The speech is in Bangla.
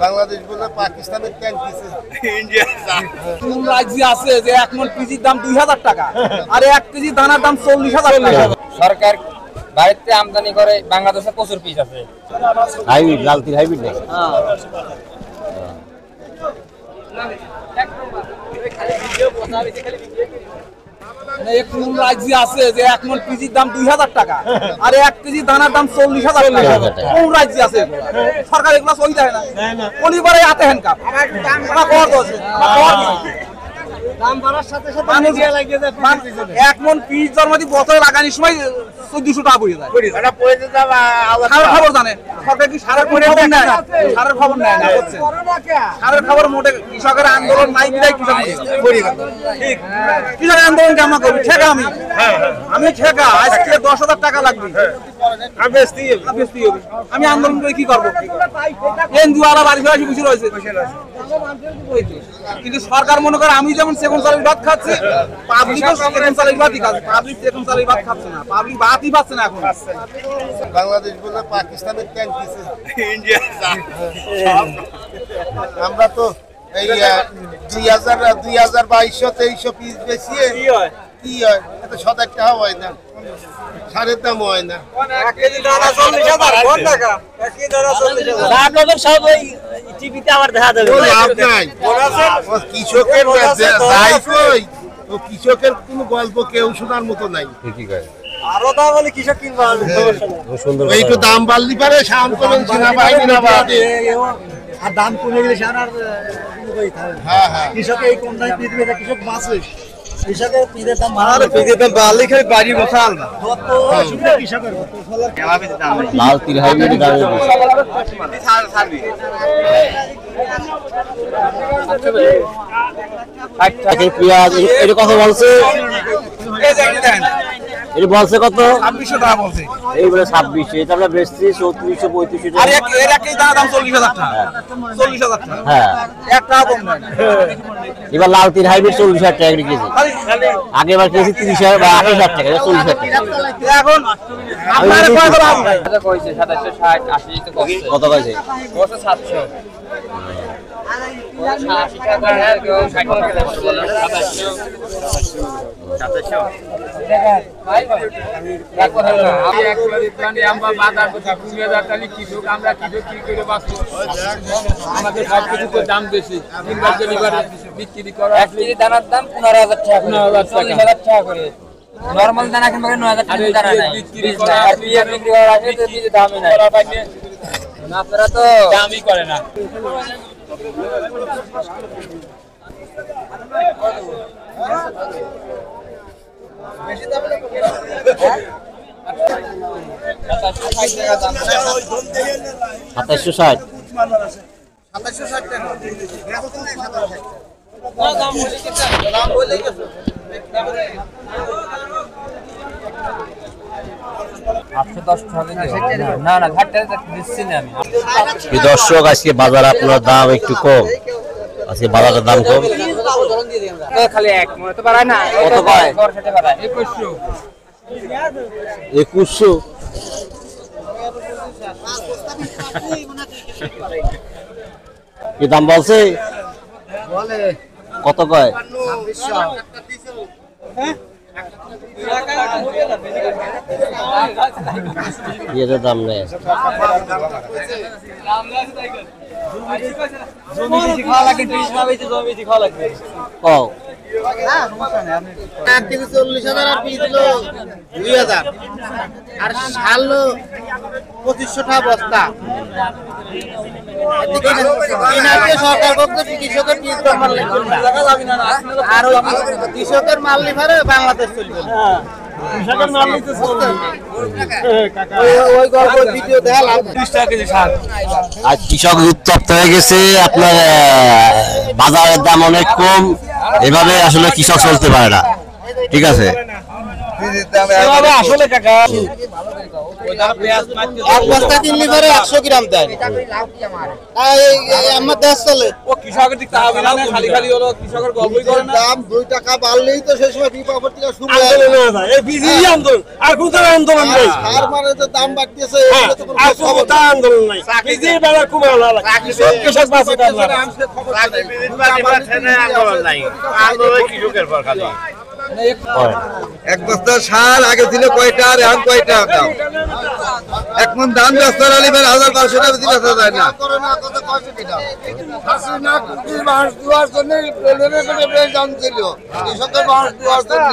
বাংলাদেশ বলে পাকিস্তানের ট্যাঙ্ক দিছে ইন্ডিয়া। কোন রাজ্যে আছে যে 1 মণ পিজির দাম 2000 টাকা আর 1 কেজি দানার দাম 40,000 টাকা? সরকার বাইরে আমদানি করে, বাংলাদেশে প্রচুর পিস আছে। হাইব্রিড, লালতির হাইব্রিড নেই। কোন রাজ্যে আছে যে 1 মণ পিজির দাম 2000 টাকা আর 1 কেজি দানার দাম 40,000 টাকা? কোন রাজ্যে আছে? সরকার এগুলো সই দেয় না। পরিবারে আতে হেন কাপ আমরা কর দোছে দাম বাড়ার সাথে সাথে মিডিয়া লাগিয়ে যায়। 1 মণ পিস জন্মদি বছরে লাগানোর সময় 1400 টাকা পড়ে যায়। এটা পড়ে যায় সারের খবর জানে সরকার কি সারের খবর নেয়? সারের খবর নেয় না। হচ্ছে সারের খবর মোটে কৃষকের আন্দোলন নাই বিদায় কৃষক ঠিক কৃষকের আন্দোলন কেমন করবি? ঠেকা আমি ঠেকা আজকে 10,000 টাকা লাগবে আমি আন্দোলন করে কি করবো? এনজিওরা বাড়ি ফেরা বসে রয়েছে। কিন্তু সরকার মনে করে আমি যেমন সেকন্ড সালের ভাত খাচ্ছি, পাবলিকও সেকন্ড সালের ভাতই খাচ্ছে। পাবলিক সেকন্ড সালের ভাত খাচ্ছে না, পাবলিক ভাতই পাচ্ছে না এখন। বাংলাদেশ বলে পাকিস্তানের ট্যাঙ্ক দিছে ইন্ডিয়া। আমরা তো এই 2022-2300 পিস বেশি কি হয়? এত 7 টাকা হয় না, সারের দাম হয় না। 1 কেজি দানা 40,000 কোন টাকা? 1 কেজি দানা 40,000 আপনাদের সব ওই টিভিতে আবার দেখা যাবে। লাভ নাই, কৃষকের যাই কই ও কৃষকের কোনো গল্প কেউ শোনার মতো নাই। ঠিকই কয়। আরো দাম বলে কৃষক কিনবা সুন্দর একটু দাম বাড়লি পারে শাম করেন সেনাবাহিনী না বাড়ে আর দাম কমে গেলে সারার হ্যাঁ হ্যাঁ কৃষক এই কোন দামে পৃথিবীতে কৃষক বাঁচবে। কৃষকের পিদের দাম বাড়ালে পিদের দাম বাড়লে খালি বাড়ি বসাল না যত সুবিধা কৃষকের লালতির হাইব্রিড দাম পেঁয়াজ এটা কত বলছে? এটা বলছে কত? 2600 টাকা বলছে। এইবারে 26, এটা আমরা বেচছি 3400 3500 টাকা। আর এর একই দাম 40,000 টাকা। 40,000 টাকা। হ্যাঁ, এক টাকা কম নাই। এবার লালতির হাইব্রিড 40,000 টাকা কেজি। আগেবার কেজি 30,000 বা 28,000 টাকা, 40,000 টাকা। এখন আপনারা কয় করে আসবে? এটা কইছে 2760 80 তো কইছে। কত কইছে? কত 700 80 টাকা আর 60 টাকা বলে 2700 ভাই এক কথা না আমি এক করে প্রাণী আমরা বাজার করতে 20,000 টাকা কৃষক আমরা কৃষক কি করে বাঁচবো? আমাদের সব কিছু তো দাম বেশি। তিনবার ডেলিভারি বিক্রি করা 1 কেজি দানার দাম 15,000 টাকা 40,000 টাকা করে। নরমাল দানা কিনবে 9,000 টাকা দানা নাই বিক্রি করা আর পিয়ার বিক্রি করা আছে তো কিছু দামই নাই। আপনারা তো দামই করে না। বেশি দাম না 2760 2760 টাকা দাম বলে কি দাম বলে গেছে না না ঘাটটা দিচ্ছি না আমি। এই দর্শক, আজকে বাজার আপনার দাম একটু কম, আজকে বাজারের দাম কম। খালি এক মনে তো পারায় না। কত পায়? 2100 2100 কি দাম বলছে? বলে কত কয়? 2600 এর দাম নেই। জমি বেশি খাওয়া লাগে, পিস না বেশি জমি বেশি খাওয়া লাগবে। ও না সমস্যা নেই আপনি 1 কেজি 40,000 আর পিস হলো 2,000 আর শাল হলো 2500 টাকা বস্তা। সরকার করতে কৃষকের পিস মাল আর ওই কৃষকের মাল লিভারে বাংলাদেশ চলবে। কৃষকের মাল নিতে চলবে ওই গল্প ভিডিও দেখা লাভ 30 টাকা কেজি সার। আজ কৃষক উত্তপ্ত হয়ে গেছে, আপনার বাজারের দাম অনেক কম, এভাবে আসলে কৃষক চলতে পারে না। ঠিক আছে। আসলে কাকা এক বস্তা কিনলে পরে 100 গ্রাম দেয় আমার দেশ চলে ও কৃষকের দিক তাহাবি না খালি খালি হলো কৃষকের গল্পই করে না দাম 2 টাকা বাড়লেই তো সেই সময় বিপদ থেকে শুরু হয় আন্দোলন হয়ে যায় এই বিজি আন্দোলন আর কোন আন্দোলন নেই আর মানে যে দাম বাড়তেছে হ্যাঁ, এটা তো কোনো আর খবর কোনো না। আন্দোলন নাই বিজি বেলা কমে না সব কৃষক বাঁচে দাম না এক বস্তা সার আগে ছিল কয়টা আর এখন কয়টা দাম এখন দাম রাস্তার আলী ভাই 1500 টাকা বেশি বেচা যায় না কৃষকের বাঁশ দেওয়ার জন্য